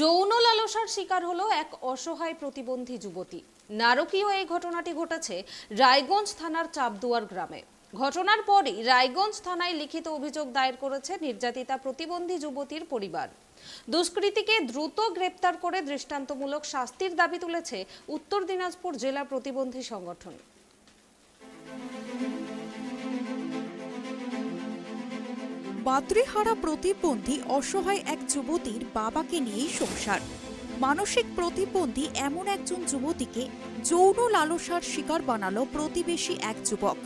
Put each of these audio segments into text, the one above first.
যৌন লালসার শিকার হলো এক অসহায় প্রতিবন্ধী যুবতী। নারকীয় এই ঘটনাটি ঘটেছে রায়গঞ্জ থানার চাপদুয়ার গ্রামে। ঘটনার পরই রায়গঞ্জ থানায় লিখিত অভিযোগ দায়ের করেছে নির্যাতিতা প্রতিবন্ধী যুবতীর পরিবার। দুষ্কৃতীকে দ্রুত গ্রেপ্তার করে দৃষ্টান্তমূলক শাস্তির দাবি তুলেছে উত্তর দিনাজপুর জেলা প্রতিবন্ধী সংগঠন। বাতৃহারা প্রতিবন্ধী অসহায় এক যুবতীর বাবাকে নিয়েই সংসার। মানসিক প্রতিবন্ধী এমন একজন যুবতীকে যৌন লালসার শিকার বানালো প্রতিবেশী এক যুবক।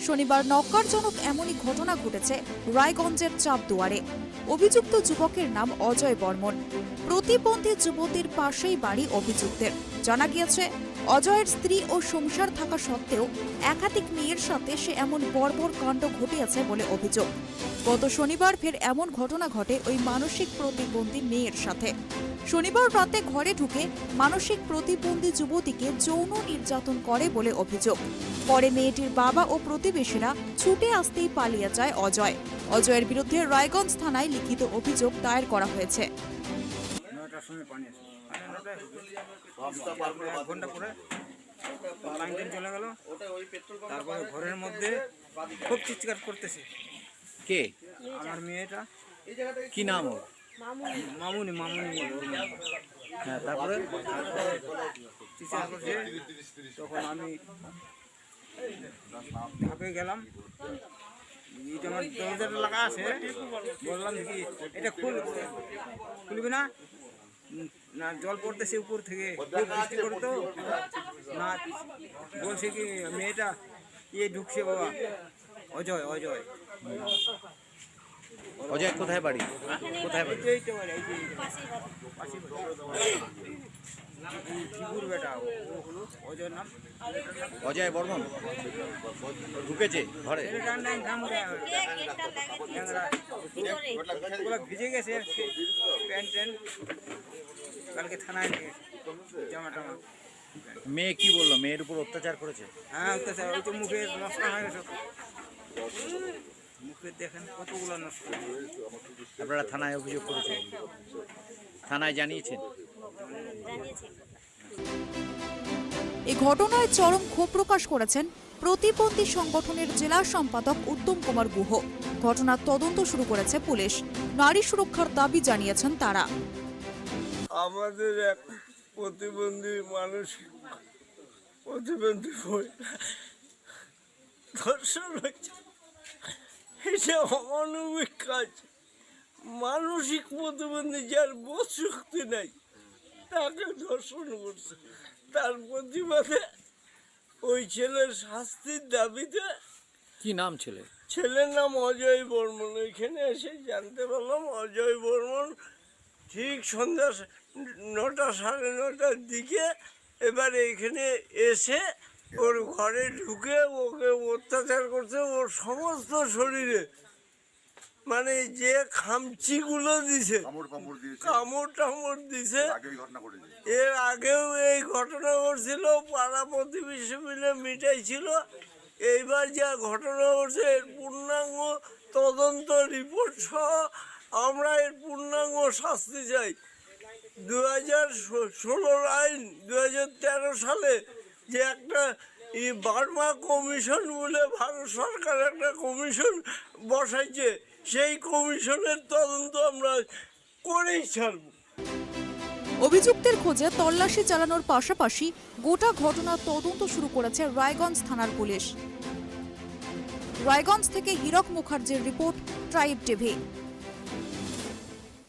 শনিবার নক্কারজনক এমনই ঘটনা ঘটেছে রায়গঞ্জের চাপদুয়ারে। অভিযুক্ত যুবকের নাম অজয় বর্মন। প্রতিবন্ধী যুবতীর পাশেই বাড়ি অভিযুক্তের। জানা গিয়েছে, অজয়ের স্ত্রী ও সংসার থাকা সত্ত্বেও একাধিক মেয়ের সাথে সে এমন বর্বর কাণ্ড ঘটিয়েছে বলে অভিযোগ। গত শনিবার ফের এমন ঘটনা ঘটে ওই মানসিক প্রতিবন্ধী মেয়ের সাথে। শনিবার রাতে ঘরে ঢুকে মানসিক প্রতিবন্ধী যুবতীকে যৌন নির্যাতন করে বলে অভিযোগ। পরে মেয়েটির বাবা ও প্রতিবেশীরা ছুটে আসতেই পালিয়ে যায় অজয়। অজয়ের বিরুদ্ধে রায়গঞ্জ থানায় লিখিত অভিযোগ দায়ের করা হয়েছে। তারপরে ঘরের মধ্যে খুব চিৎকার করতেছে। কে? আমার মেয়েটা। কি নাম ওর? মামুনি। হ্যাঁ, তারপরে চিৎকার করছে, তখন আমি ধাপে গেলাম। এটা আমার দরজাটা লাগা আছে, বললাম কি এটা খুলবি না? না, জল পড়তেছে উপর থেকে, খুব বৃষ্টি করতো না। বলছে কি মেয়েটা ঢুকছে বাবা। অজয় অজয় কোথায় বাড়ি? কোথায় বাড়ি? এইটা বাড়ি, এই যে পাশে শিবুর বেটা, ও হলো অজয়ের নাম। অজয় বর্মন ঢুকেছে ঘরে। ভিজে গেছে প্যান্ট ট্যান্ট, কালকে থানায় নিয়ে জামা টামা। মেয়ে কি বললো? মেয়ের উপর অত্যাচার করেছে? হ্যাঁ, অত্যাচার। ওই তো মুখে নষ্ট হয়ে গেছে, মুখে দেখেন কতগুলো নষ্ট। আপনারা থানায় অভিযোগ করেছেন? থানায় জানিয়েছেন? এই ঘটনায় চরম ক্ষোভ প্রকাশ করেছেন প্রতিবন্ধী সংগঠনের জেলা সম্পাদক উত্তম কুমার গুহ। ঘটনার তদন্ত শুরু করেছে পুলিশ। নারী সুরক্ষার দাবি জানিয়েছেন তারা। আমাদের এক প্রতিবন্ধী মানসিক প্রতিবন্ধী ধর্ষণ হয়েছে, এটা অমানবিক কাজ। মানসিক প্রতিবন্ধী যার বোধ শক্তি নাই তাকে ধর্ষণ করছে। তার প্রতিবাদে ওই ছেলের শাস্তির দাবিতে। কি নাম ছেলে? ছেলের নাম অজয় বর্মন। ওইখানে এসে জানতে পারলাম অজয় বর্মন ঠিক সন্ধ্যা 9টা সাড়ে 9টার দিকে এবার এখানে এসে ওর ঘরে ঢুকে ওকে অত্যাচার করছে। ওর সমস্ত শরীরে মানে যে খামচিগুলো দিছে, কামড় টামড় দিছে। এর আগেও এই ঘটনা ঘটছিল, পাড়া প্রতিবেশী মিলে মিটাইছিল। এইবার যা ঘটনা ঘটছে এর পূর্ণাঙ্গ তদন্ত রিপোর্ট সহ আমরা এর পূর্ণাঙ্গ শাস্তি চাই। 2016 আইন 2013 সালে যে একটা বার্মা কমিশন বলে ভারত সরকার একটা কমিশন বসাইছে, সেই কমিশনের তদন্ত আমরা করেই ছাড়ব। অভিযুক্তের খোঁজে তল্লাশি চালানোর পাশাপাশি গোটা ঘটনার তদন্ত শুরু করেছে রায়গঞ্জ থানার পুলিশ। রায়গঞ্জ থেকে হীরক মুখার্জির রিপোর্ট, ট্রাইব টিভি।